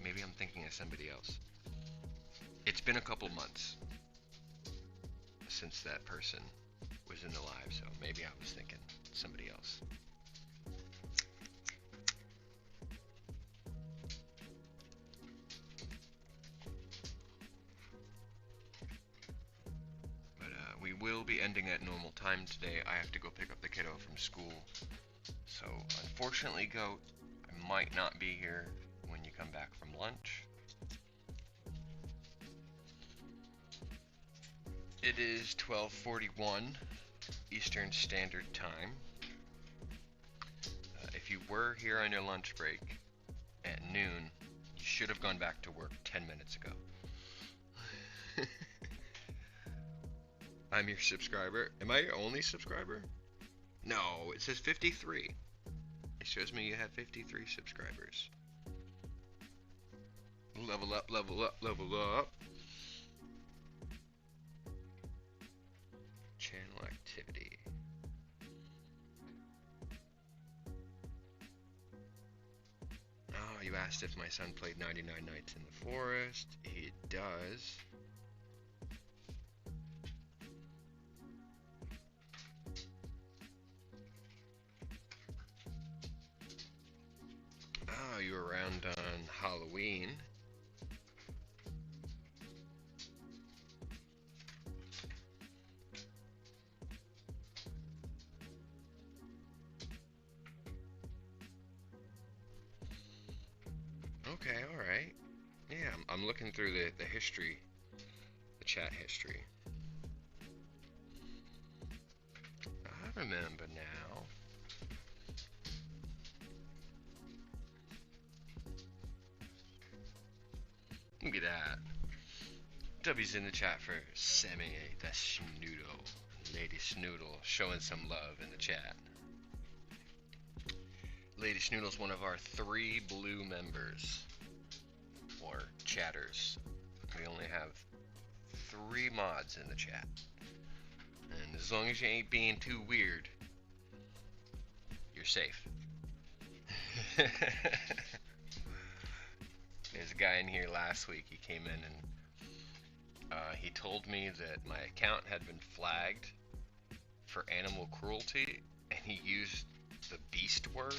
Maybe I'm thinking of somebody else. It's been a couple months since that person was in the live, so maybe I was thinking somebody else. But we will be ending at normal time today. I have to go pick up the kiddo from school. So unfortunately, Goat, I might not be here when you come back from lunch. It is 12:41 Eastern Standard Time. If you were here on your lunch break at noon, you should have gone back to work 10 minutes ago. I'm your subscriber. Am I your only subscriber? No, it says 53. It shows me you have 53 subscribers. Level up, level up, level up. Channel activity. Oh, you asked if my son played 99 Nights in the Forest. He does. Oh, you were around on Halloween. Okay, alright. Yeah, I'm looking through the history, the chat history. I remember now. Look at that. W's in the chat for Semi, the Snoodle. Lady Snoodle showing some love in the chat. Lady Snoodle's one of our 3 blue members. Or chatters. We only have 3 mods in the chat. And as long as you ain't being too weird, you're safe. There's a guy in here last week. He came in and He told me that my account had been flagged for animal cruelty, and he used the beast word,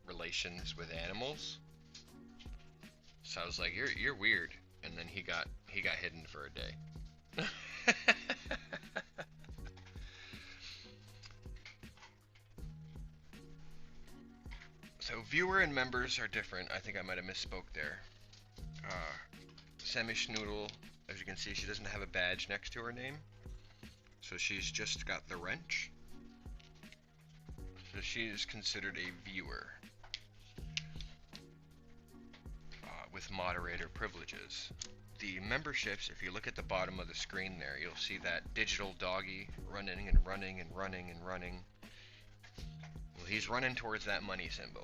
relations with animals. So I was like, you're weird. And then he got hidden for a day. So viewer and members are different. I think I might have misspoke there. Sammy Schnoodle, as you can see, she doesn't have a badge next to her name. So she's just got the wrench. So she is considered a viewer with moderator privileges. The memberships, if you look at the bottom of the screen there, you'll see that digital doggy running and running and running and running. Well, he's running towards that money symbol.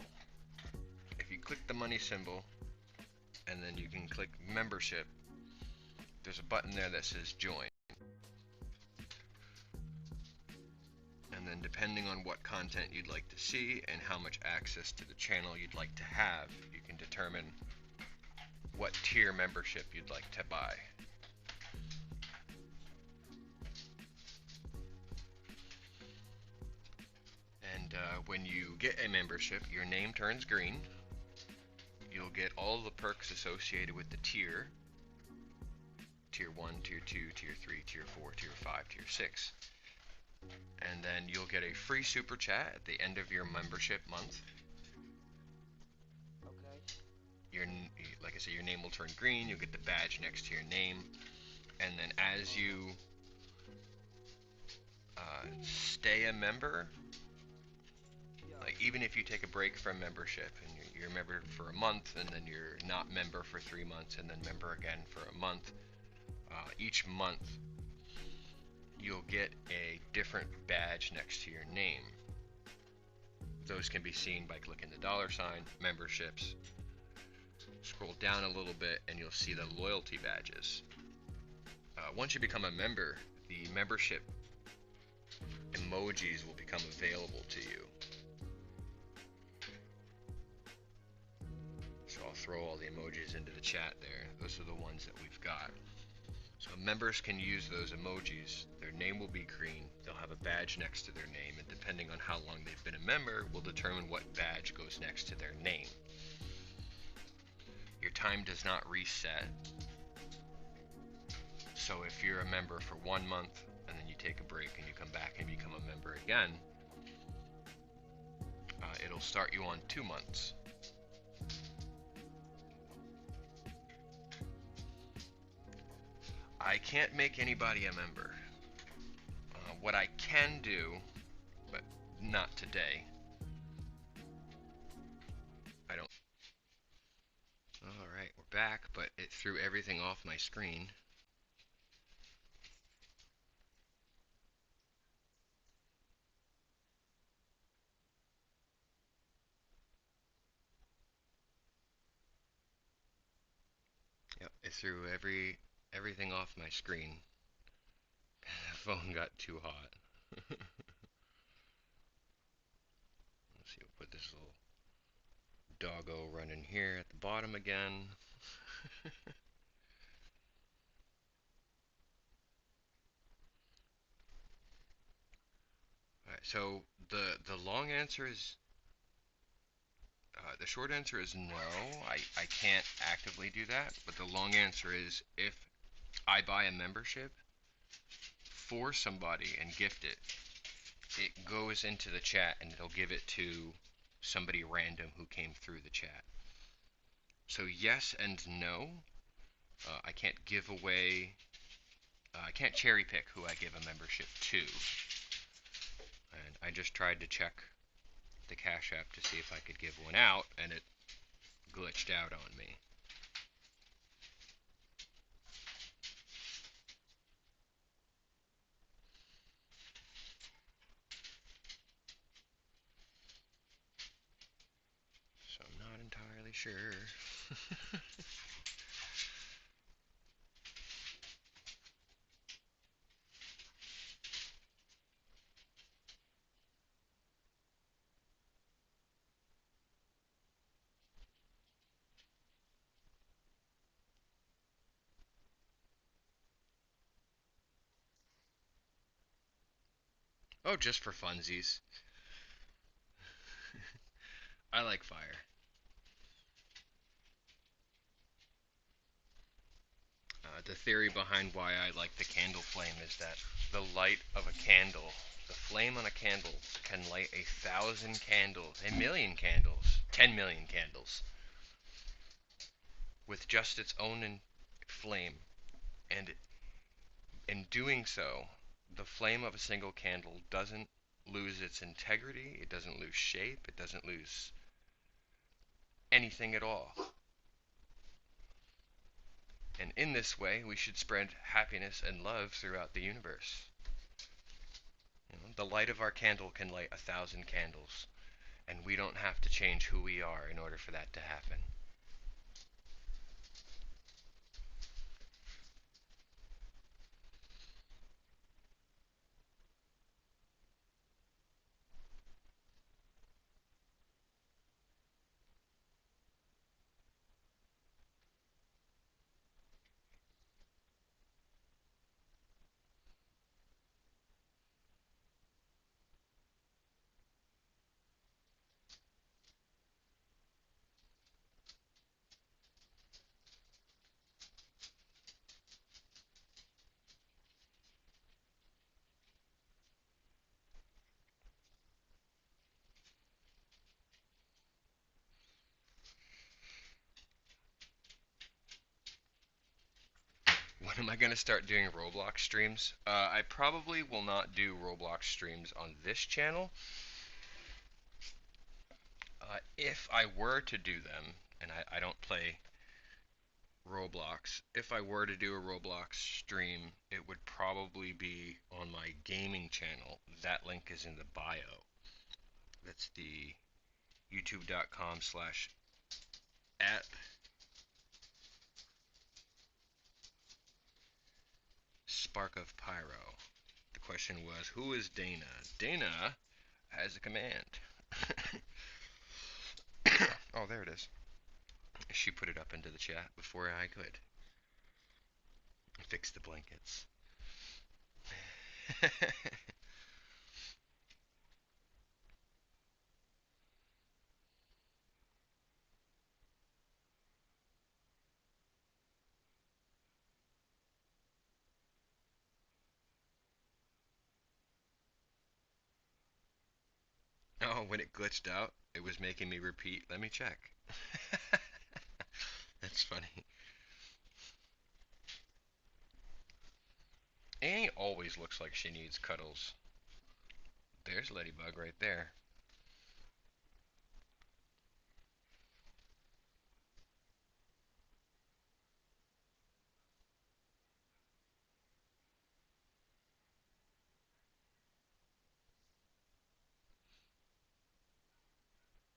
If you click the money symbol, and then you can click membership, there's a button there that says join. And then depending on what content you'd like to see and how much access to the channel you'd like to have, you can determine what tier membership you'd like to buy. And when you get a membership, your name turns green. You'll get all the perks associated with the tier. Tier 1, Tier 2, Tier 3, Tier 4, Tier 5, Tier 6. And then you'll get a free super chat at the end of your membership month. Okay. Like I said, your name will turn green. You'll get the badge next to your name. And then as you stay a member, like even if you take a break from membership and you're a member for a month and then you're not member for 3 months and then member again for a month, each month you'll get a different badge next to your name. Those can be seen by clicking the $sign, memberships. Scroll down a little bit and you'll see the loyalty badges. Once you become a member, the membership emojis will become available to you. So I'll throw all the emojis into the chat there. Those are the ones that we've got. So members can use those emojis. Their name will be green. They'll have a badge next to their name, and depending on how long they've been a member, will determine what badge goes next to their name. Your time does not reset. So if you're a member for 1 month, and then you take a break and you come back and become a member again, it'll start you on 2 months. I can't make anybody a member. What I can do, but not today. I don't. Alright, we're back, but it threw everything off my screen. Yep, it threw everything off my screen. The phone got too hot. Let's see, we'll put this little doggo running here at the bottom again. Alright, so the long answer is the short answer is no. I can't actively do that, but the long answer is if I buy a membership for somebody and gift it, it goes into the chat and it'll give it to somebody random who came through the chat. So yes and no. I can't give away, I can't cherry pick who I give a membership to. And I just tried to check the Cash App to see if I could give one out, and it glitched out on me. So I'm not entirely sure. Oh, just for funsies. I like fire. The theory behind why I like the candle flame is that the light of a candle, the flame on a candle, can light 1,000 candles, 1,000,000 candles, 10 million candles with just its own flame. And in doing so, the flame of a single candle doesn't lose its integrity, it doesn't lose shape, it doesn't lose anything at all. And in this way, we should spread happiness and love throughout the universe. The light of our candle can light 1,000 candles, and we don't have to change who we are in order for that to happen. When am I going to start doing Roblox streams? I probably will not do Roblox streams on this channel. If I were to do them, and I don't play Roblox, if I were to do a Roblox stream, it would probably be on my gaming channel. That link is in the bio. That's the youtube.com/at Spark of Pyro. The question was, who is Dana? Dana has a command. Oh, there it is. She put it up into the chat before I could. Fix the blankets. Oh, when it glitched out, it was making me repeat. Let me check. That's funny. Annie always looks like she needs cuddles. There's Ladybug right there.